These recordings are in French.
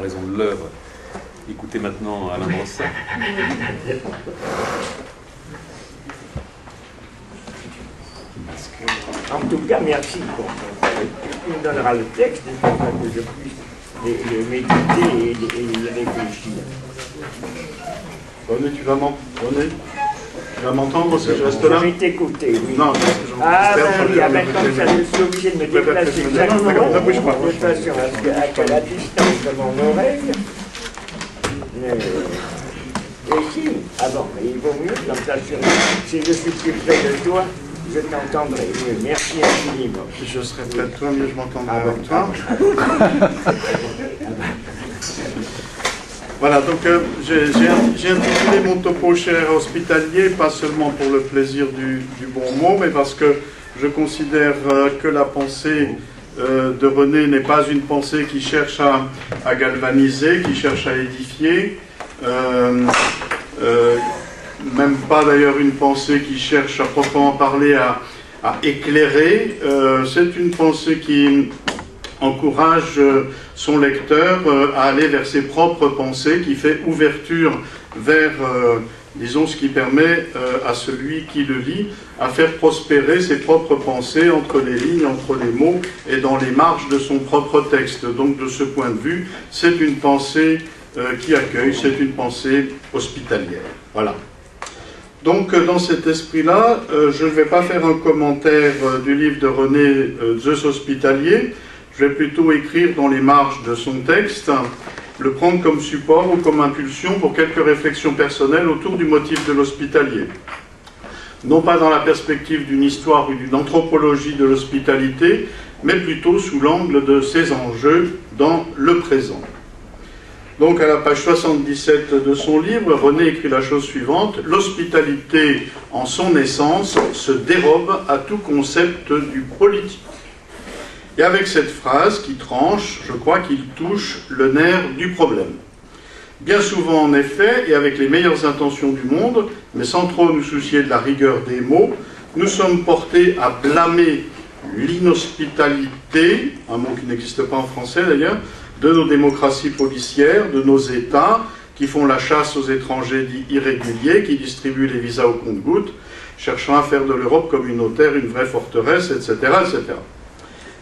raison de l'heure, écoutez maintenant Alain Brossat. En tout cas, merci. Tu me donneras le texte pour que je puisse les méditer et y réfléchir. René, tu vas m'entendre si je reste là? Je vais t'écouter, oui. Non, parce que ah, ben oui, comme ça, je suis obligé de me déplacer. Non, bouge pas. De toute façon, à la distance de mon oreille. Et si, avant, mais il vaut mieux, comme ça, si je suis plus près de toi, je t'entendrai mieux. Merci infiniment. Je serai près de toi, mieux je m'entendrai avec toi. Voilà, donc j'ai intitulé mon topo cher hospitalier, pas seulement pour le plaisir du bon mot, mais parce que je considère que la pensée de René n'est pas une pensée qui cherche à galvaniser, qui cherche à édifier, même pas d'ailleurs une pensée qui cherche à proprement parler à éclairer. C'est une pensée qui encourage son lecteur à aller vers ses propres pensées, qui fait ouverture vers, disons, ce qui permet à celui qui le lit à faire prospérer ses propres pensées entre les lignes, entre les mots et dans les marges de son propre texte. Donc de ce point de vue, c'est une pensée qui accueille, c'est une pensée hospitalière. Voilà. Donc dans cet esprit-là, je ne vais pas faire un commentaire du livre de René, Zeus hospitalier. Je vais plutôt écrire dans les marges de son texte, le prendre comme support ou comme impulsion pour quelques réflexions personnelles autour du motif de l'hospitalier. Non pas dans la perspective d'une histoire ou d'une anthropologie de l'hospitalité, mais plutôt sous l'angle de ses enjeux dans le présent. Donc à la page 77 de son livre, René écrit la chose suivante: « L'hospitalité, en son essence, se dérobe à tout concept du politique. » Et avec cette phrase qui tranche, je crois qu'il touche le nerf du problème. Bien souvent, en effet, et avec les meilleures intentions du monde, mais sans trop nous soucier de la rigueur des mots, nous sommes portés à blâmer l'inhospitalité, un mot qui n'existe pas en français d'ailleurs, de nos démocraties policières, de nos États, qui font la chasse aux étrangers dits irréguliers, qui distribuent les visas au compte-gouttes, cherchant à faire de l'Europe communautaire une vraie forteresse, etc., etc.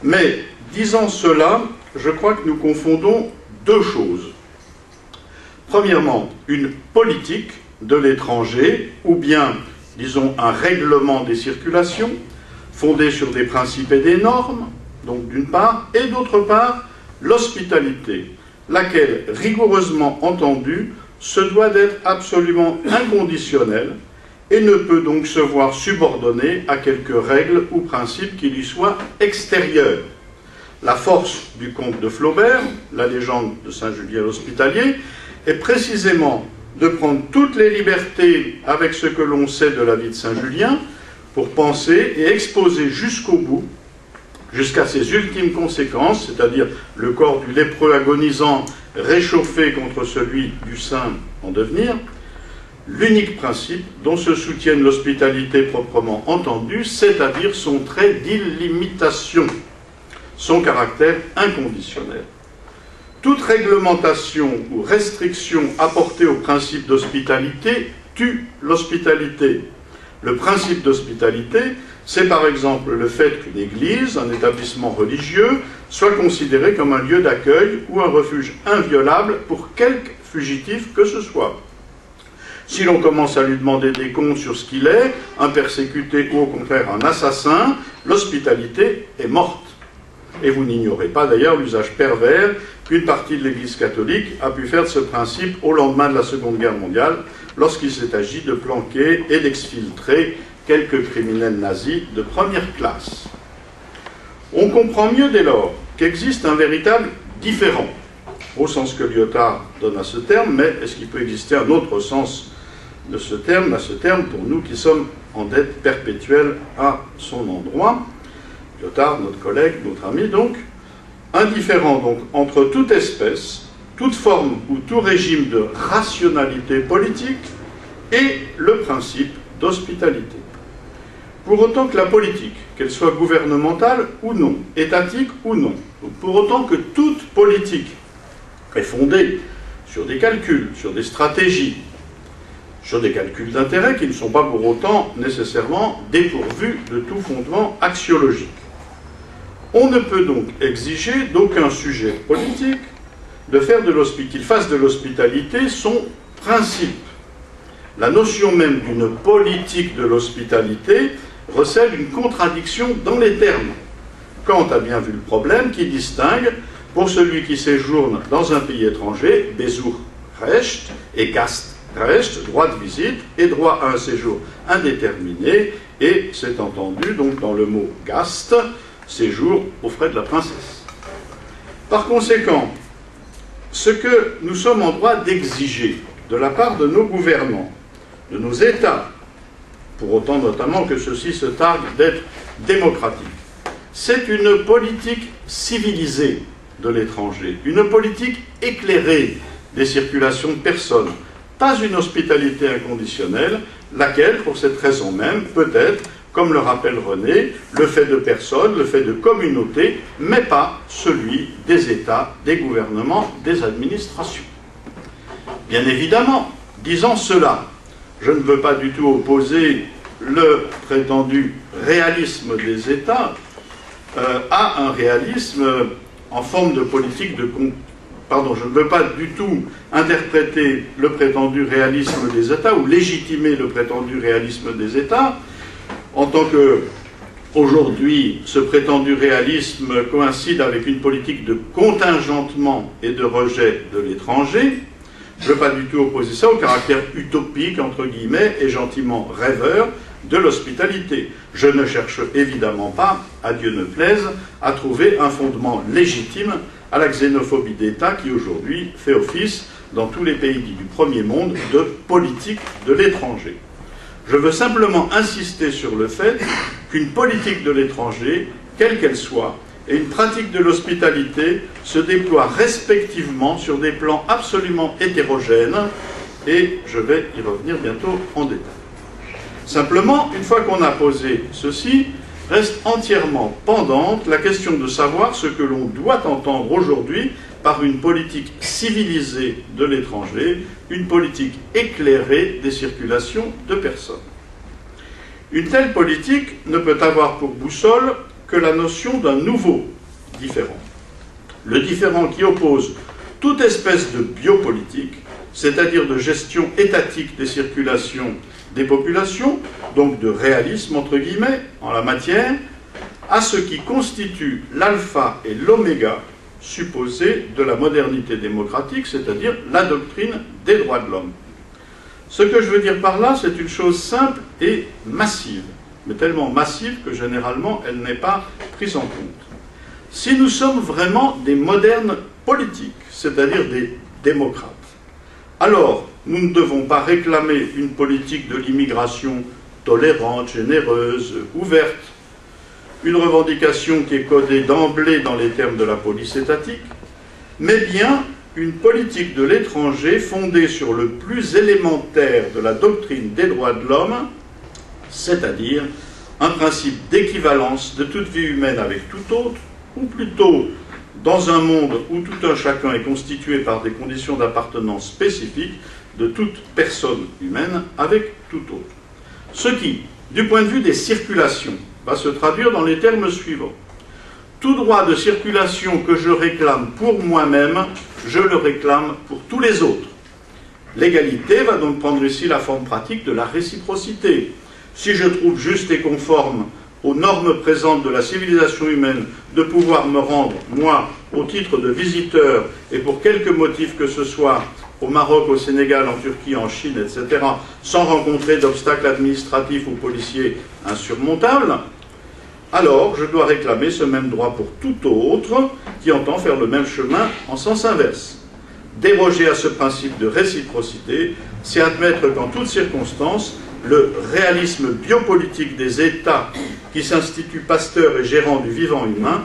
Mais, disant cela, je crois que nous confondons deux choses. Premièrement, une politique de l'étranger, ou bien, disons, un règlement des circulations, fondé sur des principes et des normes, donc d'une part, et d'autre part, l'hospitalité, laquelle, rigoureusement entendue, se doit d'être absolument inconditionnelle, et ne peut donc se voir subordonnée à quelques règles ou principes qui lui soient extérieurs. La force du conte de Flaubert, la légende de Saint-Julien l'Hospitalier, est précisément de prendre toutes les libertés avec ce que l'on sait de la vie de Saint-Julien pour penser et exposer jusqu'au bout, jusqu'à ses ultimes conséquences, c'est-à-dire le corps du lépreux agonisant réchauffé contre celui du saint en devenir, l'unique principe dont se soutienne l'hospitalité proprement entendue, c'est-à-dire son trait d'illimitation, son caractère inconditionnel. Toute réglementation ou restriction apportée au principe d'hospitalité tue l'hospitalité. Le principe d'hospitalité, c'est par exemple le fait qu'une église, un établissement religieux, soit considéré comme un lieu d'accueil ou un refuge inviolable pour quelque fugitif que ce soit. Si l'on commence à lui demander des comptes sur ce qu'il est, un persécuté ou au contraire un assassin, l'hospitalité est morte. Et vous n'ignorez pas d'ailleurs l'usage pervers qu'une partie de l'Église catholique a pu faire de ce principe au lendemain de la Seconde Guerre mondiale, lorsqu'il s'est agi de planquer et d'exfiltrer quelques criminels nazis de première classe. On comprend mieux dès lors qu'existe un véritable différend, au sens que Lyotard donne à ce terme, mais est-ce qu'il peut exister un autre sens de ce terme, à ce terme, pour nous qui sommes en dette perpétuelle à son endroit? Lyotard, notre collègue, notre ami, donc, indifférent donc entre toute espèce, toute forme ou tout régime de rationalité politique et le principe d'hospitalité. Pour autant que la politique, qu'elle soit gouvernementale ou non, étatique ou non, pour autant que toute politique est fondée sur des calculs, sur des stratégies, sur des calculs d'intérêt qui ne sont pas pour autant nécessairement dépourvus de tout fondement axiologique. On ne peut donc exiger d'aucun sujet politique qu'il fasse de l'hospitalité son principe. La notion même d'une politique de l'hospitalité recèle une contradiction dans les termes. Kant a bien vu le problème qui distingue, pour celui qui séjourne dans un pays étranger, Besuchsrecht et Gastrecht, droit de visite et droit à un séjour indéterminé, et c'est entendu donc dans le mot Gast, séjour aux frais de la princesse. Par conséquent, ce que nous sommes en droit d'exiger de la part de nos gouvernants, de nos États, pour autant notamment que ceux-ci se targuent d'être démocratiques, c'est une politique civilisée de l'étranger, une politique éclairée des circulations de personnes, pas une hospitalité inconditionnelle, laquelle, pour cette raison même, peut être, comme le rappelle René, le fait de personnes, le fait de communautés, mais pas celui des États, des gouvernements, des administrations. Bien évidemment, disant cela, je ne veux pas du tout opposer le prétendu réalisme des États à un réalisme en forme de politique de... je ne veux pas du tout interpréter le prétendu réalisme des États ou légitimer le prétendu réalisme des États en tant que, aujourd'hui, ce prétendu réalisme coïncide avec une politique de contingentement et de rejet de l'étranger. Je ne veux pas du tout opposer ça au caractère utopique, entre guillemets, et gentiment rêveur de l'hospitalité. Je ne cherche évidemment pas, à Dieu ne plaise, à trouver un fondement légitime à la xénophobie d'État qui aujourd'hui fait office dans tous les pays dits du premier monde de politique de l'étranger. Je veux simplement insister sur le fait qu'une politique de l'étranger, quelle qu'elle soit, et une pratique de l'hospitalité se déploient respectivement sur des plans absolument hétérogènes, et je vais y revenir bientôt en détail. Simplement, une fois qu'on a posé ceci, reste entièrement pendante la question de savoir ce que l'on doit entendre aujourd'hui par une politique civilisée de l'étranger, une politique éclairée des circulations de personnes. Une telle politique ne peut avoir pour boussole que la notion d'un nouveau différent. Le différent qui oppose toute espèce de biopolitique, c'est-à-dire de gestion étatique des circulations des populations, donc de réalisme entre guillemets en la matière, à ce qui constitue l'alpha et l'oméga supposé de la modernité démocratique, c'est-à-dire la doctrine des droits de l'homme. Ce que je veux dire par là, c'est une chose simple et massive, mais tellement massive que généralement elle n'est pas prise en compte. Si nous sommes vraiment des modernes politiques, c'est-à-dire des démocrates, alors nous ne devons pas réclamer une politique de l'immigration tolérante, généreuse, ouverte, une revendication qui est codée d'emblée dans les termes de la police étatique, mais bien une politique de l'étranger fondée sur le plus élémentaire de la doctrine des droits de l'homme, c'est-à-dire un principe d'équivalence de toute vie humaine avec tout autre, ou plutôt dans un monde où tout un chacun est constitué par des conditions d'appartenance spécifiques de toute personne humaine avec tout autre. Ce qui, du point de vue des circulations, va se traduire dans les termes suivants. Tout droit de circulation que je réclame pour moi-même, je le réclame pour tous les autres. L'égalité va donc prendre ici la forme pratique de la réciprocité. Si je trouve juste et conforme aux normes présentes de la civilisation humaine de pouvoir me rendre, moi, au titre de visiteur, et pour quelque motif que ce soit, au Maroc, au Sénégal, en Turquie, en Chine, etc., sans rencontrer d'obstacles administratifs ou policiers insurmontables, alors je dois réclamer ce même droit pour tout autre qui entend faire le même chemin en sens inverse. Déroger à ce principe de réciprocité, c'est admettre qu'en toutes circonstances, le réalisme biopolitique des États qui s'instituent pasteurs et gérants du vivant humain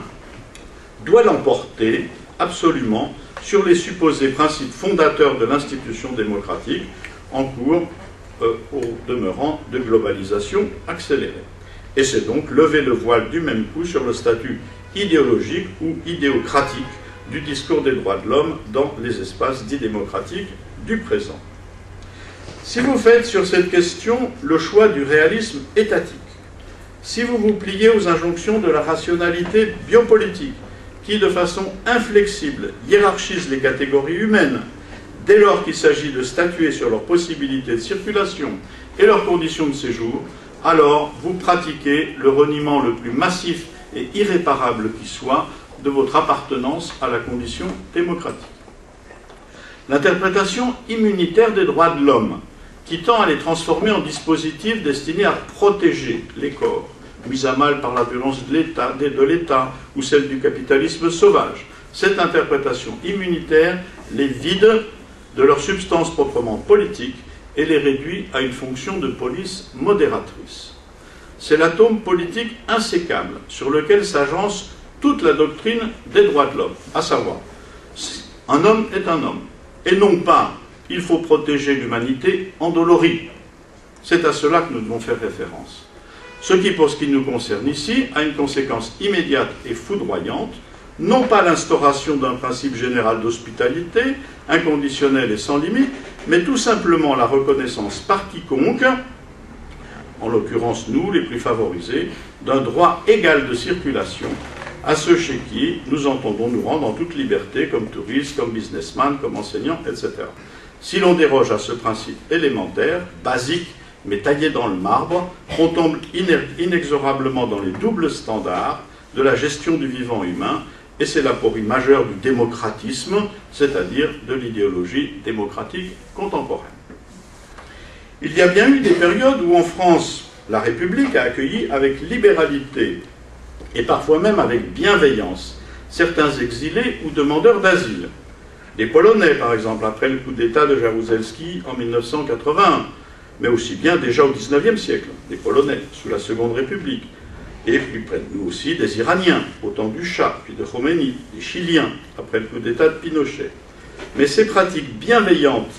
doit l'emporter absolument sur les supposés principes fondateurs de l'institution démocratique en cours au demeurant de globalisation accélérée. Et c'est donc lever le voile du même coup sur le statut idéologique ou idéocratique du discours des droits de l'homme dans les espaces dits démocratiques du présent. Si vous faites sur cette question le choix du réalisme étatique, si vous vous pliez aux injonctions de la rationalité biopolitique, qui de façon inflexible hiérarchise les catégories humaines, dès lors qu'il s'agit de statuer sur leurs possibilités de circulation et leurs conditions de séjour, alors vous pratiquez le reniement le plus massif et irréparable qui soit de votre appartenance à la condition démocratique. L'interprétation immunitaire des droits de l'homme, qui tend à les transformer en dispositifs destinés à protéger les corps, mis à mal par la violence de l'État ou celle du capitalisme sauvage. Cette interprétation immunitaire les vide de leur substance proprement politique et les réduit à une fonction de police modératrice. C'est l'atome politique insécable sur lequel s'agence toute la doctrine des droits de l'homme, à savoir, un homme est un homme, et non pas « il faut protéger l'humanité endolorie ». C'est à cela que nous devons faire référence. Ce qui, pour ce qui nous concerne ici, a une conséquence immédiate et foudroyante, non pas l'instauration d'un principe général d'hospitalité, inconditionnel et sans limite, mais tout simplement la reconnaissance par quiconque, en l'occurrence nous, les plus favorisés, d'un droit égal de circulation à ceux chez qui nous entendons nous rendre en toute liberté, comme touristes, comme businessmen, comme enseignants, etc. Si l'on déroge à ce principe élémentaire, basique, mais taillé dans le marbre, on tombe inexorablement dans les doubles standards de la gestion du vivant humain, et c'est l'aporie majeure du démocratisme, c'est-à-dire de l'idéologie démocratique contemporaine. Il y a bien eu des périodes où en France, la République a accueilli avec libéralité, et parfois même avec bienveillance, certains exilés ou demandeurs d'asile. Les Polonais, par exemple, après le coup d'État de Jaruzelski en 1981, mais aussi bien déjà au XIXe siècle, les Polonais, sous la Seconde République, et plus près de nous aussi des Iraniens, au temps du Shah, puis de Khomeini, des Chiliens, après le coup d'État de Pinochet. Mais ces pratiques bienveillantes,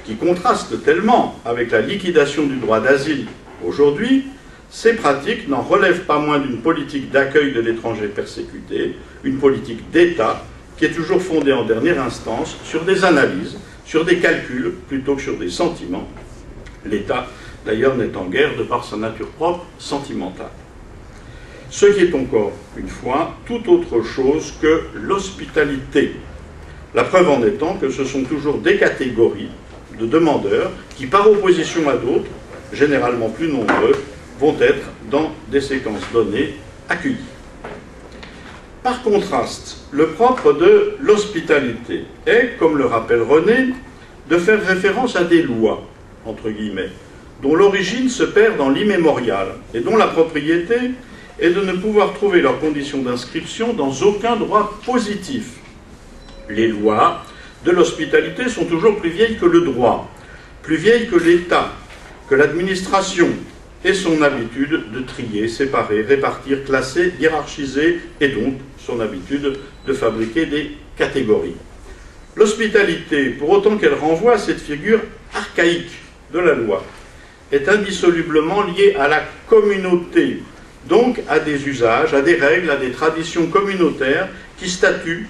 qui contrastent tellement avec la liquidation du droit d'asile aujourd'hui, ces pratiques n'en relèvent pas moins d'une politique d'accueil de l'étranger persécuté, une politique d'État qui est toujours fondée en dernière instance sur des analyses, sur des calculs, plutôt que sur des sentiments. L'État, d'ailleurs, n'est en guère de par sa nature propre sentimentale. Ce qui est encore, une fois, tout autre chose que l'hospitalité. La preuve en étant que ce sont toujours des catégories de demandeurs qui, par opposition à d'autres, généralement plus nombreux, vont être, dans des séquences données, accueillis. Par contraste, le propre de l'hospitalité est, comme le rappelle René, de faire référence à des lois, entre guillemets, dont l'origine se perd dans l'immémorial et dont la propriété est de ne pouvoir trouver leurs conditions d'inscription dans aucun droit positif. Les lois de l'hospitalité sont toujours plus vieilles que le droit, plus vieilles que l'État, que l'administration et son habitude de trier, séparer, répartir, classer, hiérarchiser, et donc son habitude de fabriquer des catégories. L'hospitalité, pour autant qu'elle renvoie à cette figure archaïque de la loi, est indissolublement liée à la communauté, donc à des usages, à des règles, à des traditions communautaires qui statuent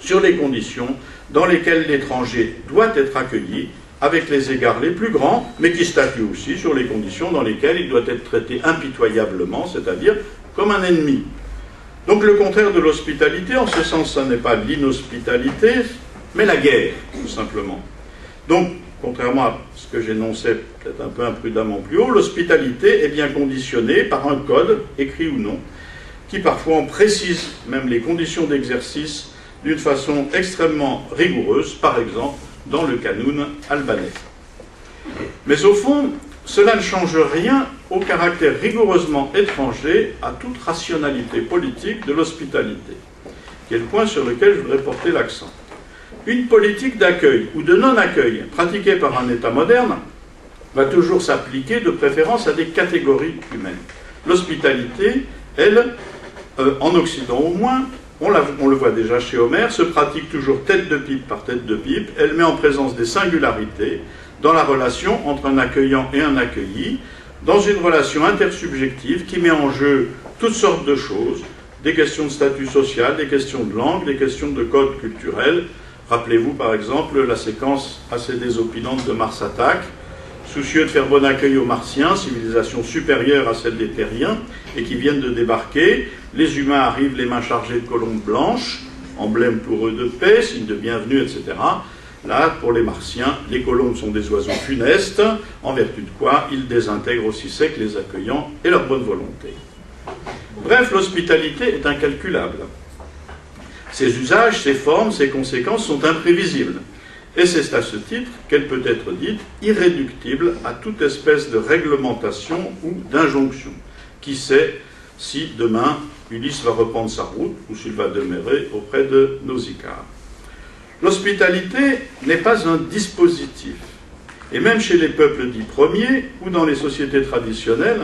sur les conditions dans lesquelles l'étranger doit être accueilli, avec les égards les plus grands, mais qui statue aussi sur les conditions dans lesquelles il doit être traité impitoyablement, c'est-à-dire comme un ennemi. Donc le contraire de l'hospitalité, en ce sens, ce n'est pas l'inhospitalité, mais la guerre, tout simplement. Donc, contrairement à ce que j'énonçais peut-être un peu imprudemment plus haut, l'hospitalité est bien conditionnée par un code, écrit ou non, qui parfois en précise même les conditions d'exercice d'une façon extrêmement rigoureuse, par exemple, dans le Qanun albanais. Mais au fond, cela ne change rien au caractère rigoureusement étranger à toute rationalité politique de l'hospitalité, qui est le point sur lequel je voudrais porter l'accent. Une politique d'accueil ou de non-accueil pratiquée par un État moderne va toujours s'appliquer de préférence à des catégories humaines. L'hospitalité, elle, en Occident au moins, on le voit déjà chez Homère, se pratique toujours tête de pipe par tête de pipe. Elle met en présence des singularités dans la relation entre un accueillant et un accueilli, dans une relation intersubjective qui met en jeu toutes sortes de choses, des questions de statut social, des questions de langue, des questions de code culturel. Rappelez-vous par exemple la séquence assez désopilante de Mars Attack, soucieux de faire bon accueil aux Martiens, civilisation supérieure à celle des Terriens, et qui viennent de débarquer. Les humains arrivent les mains chargées de colombes blanches, emblème pour eux de paix, signe de bienvenue, etc. Là, pour les Martiens, les colombes sont des oiseaux funestes, en vertu de quoi ils désintègrent aussi sec les accueillants et leur bonne volonté. Bref, l'hospitalité est incalculable. Ses usages, ses formes, ses conséquences sont imprévisibles. Et c'est à ce titre qu'elle peut être dite irréductible à toute espèce de réglementation ou d'injonction. Qui sait si demain Ulysse va reprendre sa route ou s'il va demeurer auprès de Nausicaa. L'hospitalité n'est pas un dispositif. Et même chez les peuples dits premiers ou dans les sociétés traditionnelles,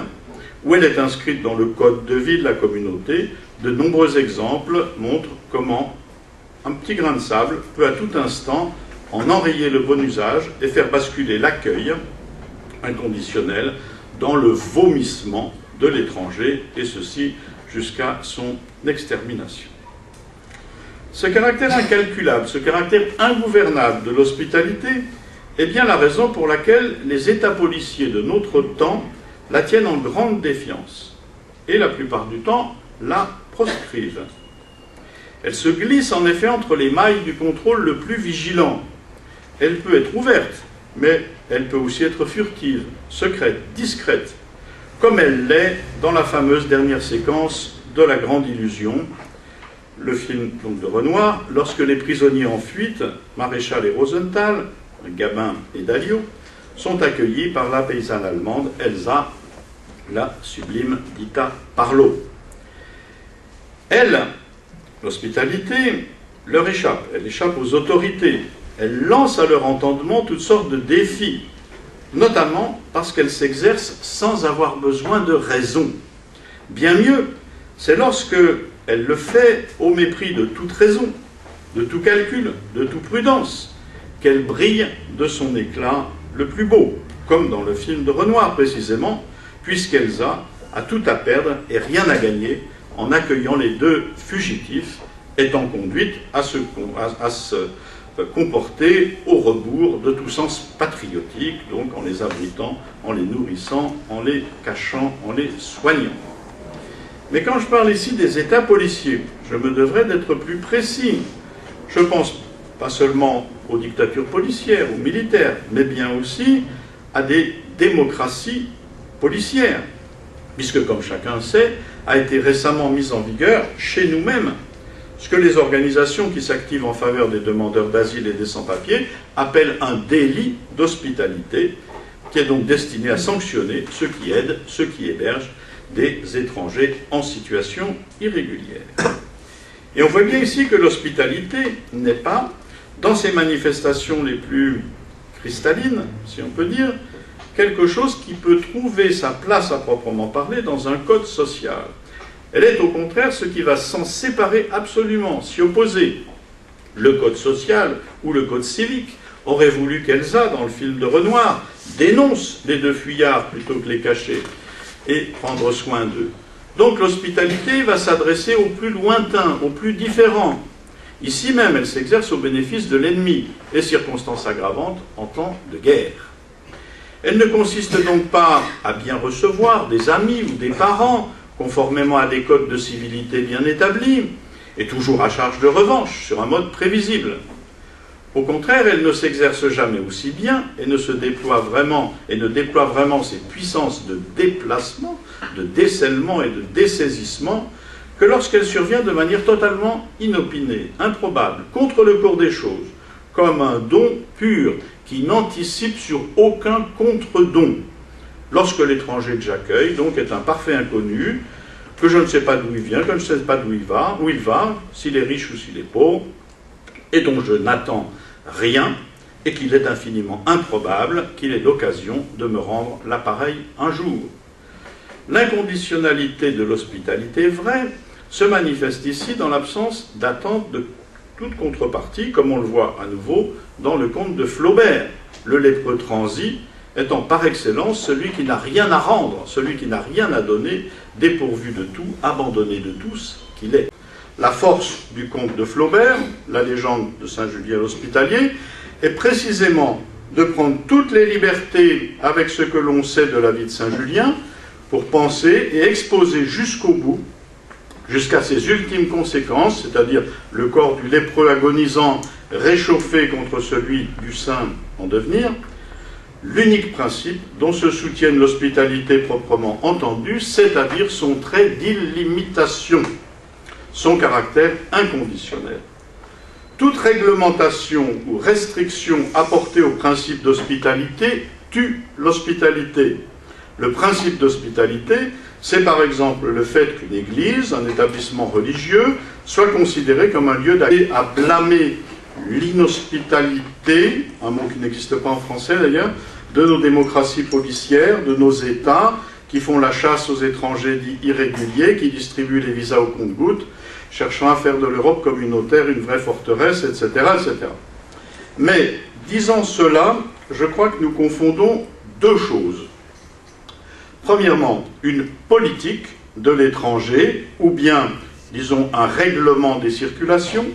où elle est inscrite dans le code de vie de la communauté, de nombreux exemples montrent comment un petit grain de sable peut à tout instant en enrayer le bon usage et faire basculer l'accueil inconditionnel dans le vomissement de l'étranger, et ceci jusqu'à son extermination. Ce caractère incalculable, ce caractère ingouvernable de l'hospitalité est bien la raison pour laquelle les États policiers de notre temps la tiennent en grande défiance et la plupart du temps la proscrivent. Elle se glisse en effet entre les mailles du contrôle le plus vigilant. Elle peut être ouverte, mais elle peut aussi être furtive, secrète, discrète, comme elle l'est dans la fameuse dernière séquence de La Grande Illusion, le film donc, de Renoir, lorsque les prisonniers en fuite, Maréchal et Rosenthal, Gabin et Dalio, sont accueillis par la paysanne allemande Elsa, la sublime Dita Parlo. Elle, l'hospitalité, leur échappe. Elle échappe aux autorités. Elle lance à leur entendement toutes sortes de défis, notamment parce qu'elle s'exerce sans avoir besoin de raison. Bien mieux, c'est lorsque elle le fait au mépris de toute raison, de tout calcul, de toute prudence, qu'elle brille de son éclat le plus beau, comme dans le film de Renoir précisément, puisqu'Elsa a tout à perdre et rien à gagner en accueillant les deux fugitifs, étant conduite à se comporter au rebours de tout sens patriotique, donc en les abritant, en les nourrissant, en les cachant, en les soignant. Mais quand je parle ici des États policiers, je me devrais d'être plus précis. Je pense pas seulement aux dictatures policières ou militaires, mais bien aussi à des démocraties policières, puisque, comme chacun sait, a été récemment mise en vigueur chez nous-mêmes ce que les organisations qui s'activent en faveur des demandeurs d'asile et des sans-papiers appellent un délit d'hospitalité, qui est donc destiné à sanctionner ceux qui aident, ceux qui hébergent des étrangers en situation irrégulière. Et on voit bien ici que l'hospitalité n'est pas, dans ses manifestations les plus cristallines, si on peut dire, quelque chose qui peut trouver sa place à proprement parler dans un code social. Elle est au contraire ce qui va s'en séparer absolument, s'y opposer. Le code social ou le code civique aurait voulu qu'Elsa, dans le film de Renoir, dénonce les deux fuyards plutôt que les cacher et prendre soin d'eux. Donc l'hospitalité va s'adresser aux plus lointains, aux plus différents. Ici même, elle s'exerce au bénéfice de l'ennemi, et circonstance aggravante en temps de guerre. Elle ne consiste donc pas à bien recevoir des amis ou des parents, conformément à des codes de civilité bien établis, et toujours à charge de revanche, sur un mode prévisible. Au contraire, elle ne s'exerce jamais aussi bien et ne déploie vraiment ses puissances de déplacement, de décèlement et de dessaisissement que lorsqu'elle survient de manière totalement inopinée, improbable, contre le cours des choses, comme un don pur qui n'anticipe sur aucun contre-don. Lorsque l'étranger que j'accueille, donc, est un parfait inconnu, que je ne sais pas d'où il vient, que je ne sais pas où il va, s'il est riche ou s'il est pauvre, et dont je n'attends rien, et qu'il est infiniment improbable qu'il ait l'occasion de me rendre l'appareil un jour. L'inconditionnalité de l'hospitalité vraie se manifeste ici dans l'absence d'attente de toute contrepartie, comme on le voit à nouveau dans le conte de Flaubert, le lépreux transi étant par excellence celui qui n'a rien à rendre, celui qui n'a rien à donner, dépourvu de tout, abandonné de tous qu'il est. La force du conte de Flaubert, la légende de Saint-Julien l'Hospitalier, est précisément de prendre toutes les libertés avec ce que l'on sait de la vie de Saint-Julien pour penser et exposer jusqu'au bout, jusqu'à ses ultimes conséquences, c'est-à-dire le corps du lépreux agonisant réchauffé contre celui du saint en devenir, l'unique principe dont se soutienne l'hospitalité proprement entendue, c'est-à-dire son trait d'illimitation, son caractère inconditionnel. Toute réglementation ou restriction apportée au principe d'hospitalité tue l'hospitalité. Le principe d'hospitalité, c'est par exemple le fait qu'une église, un établissement religieux, soit considéré comme un lieu d'accueil. À blâmer l'inhospitalité, un mot qui n'existe pas en français d'ailleurs, de nos démocraties policières, de nos États, qui font la chasse aux étrangers dits irréguliers, qui distribuent les visas au compte-gouttes, cherchant à faire de l'Europe communautaire une vraie forteresse, etc., etc. Mais, disant cela, je crois que nous confondons deux choses. Premièrement, une politique de l'étranger, ou bien, disons, un règlement des circulations,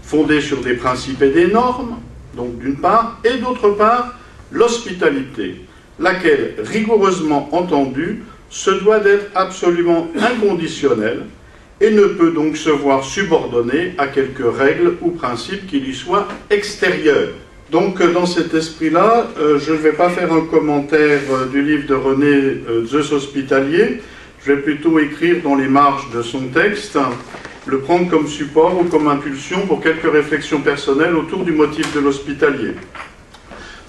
fondé sur des principes et des normes, donc d'une part, et d'autre part, l'hospitalité, laquelle, rigoureusement entendue, se doit d'être absolument inconditionnelle, et ne peut donc se voir subordonnée à quelques règles ou principes qui lui soient extérieurs. Donc, dans cet esprit-là, je ne vais pas faire un commentaire du livre de René Zeus Hospitalier, je vais plutôt écrire dans les marges de son texte, le prendre comme support ou comme impulsion pour quelques réflexions personnelles autour du motif de l'hospitalier.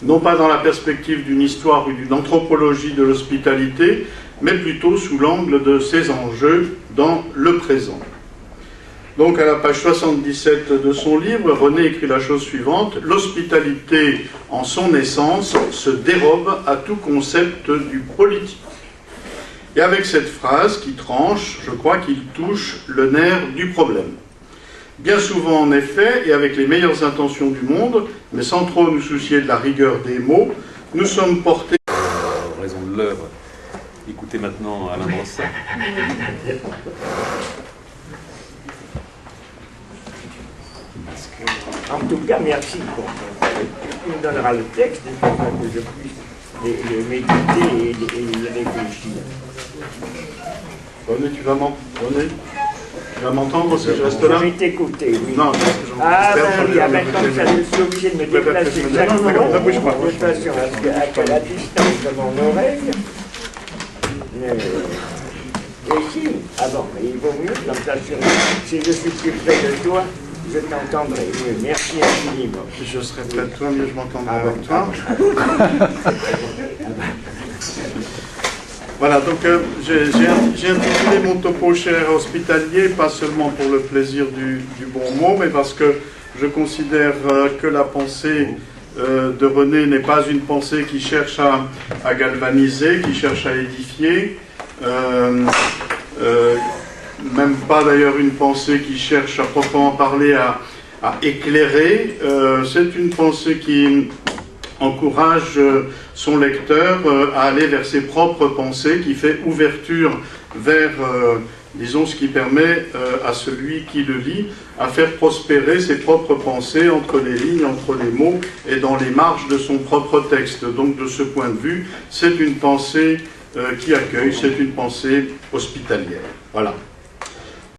Non pas dans la perspective d'une histoire ou d'une anthropologie de l'hospitalité, mais plutôt sous l'angle de ses enjeux dans le présent. Donc à la page 77 de son livre, René écrit la chose suivante: « L'hospitalité, en son essence, se dérobe à tout concept du politique. » Et avec cette phrase qui tranche, je crois qu'il touche le nerf du problème. Bien souvent, en effet, et avec les meilleures intentions du monde, mais sans trop nous soucier de la rigueur des mots, nous sommes portés... En raison de l'heure, écoutez maintenant Alain Brossat. En tout cas, merci. Tu me donneras le texte pour que je puisse les méditer et y réfléchir. René, tu vas m'entendre si je reste là? Je vais t'écouter, oui. Non, ah ben oui, comme ça, je suis obligé de me déplacer exactement ne bouge pas. de façon à la distance de mon oreille. Et si, ah bon, il vaut mieux, comme ça, si je suis plus près de toi, je t'entendrai mieux. Merci infiniment. Je serai près de toi, mieux je m'entendrai avec toi. Voilà, donc j'ai intitulé mon topo cher hospitalier, pas seulement pour le plaisir du bon mot, mais parce que je considère que la pensée de René n'est pas une pensée qui cherche à galvaniser, qui cherche à édifier, même pas d'ailleurs une pensée qui cherche à proprement parler à éclairer. C'est une pensée qui encourage son lecteur à aller vers ses propres pensées, qui fait ouverture vers, disons, ce qui permet à celui qui le lit à faire prospérer ses propres pensées entre les lignes, entre les mots et dans les marges de son propre texte. Donc de ce point de vue, c'est une pensée qui accueille, c'est une pensée hospitalière. Voilà.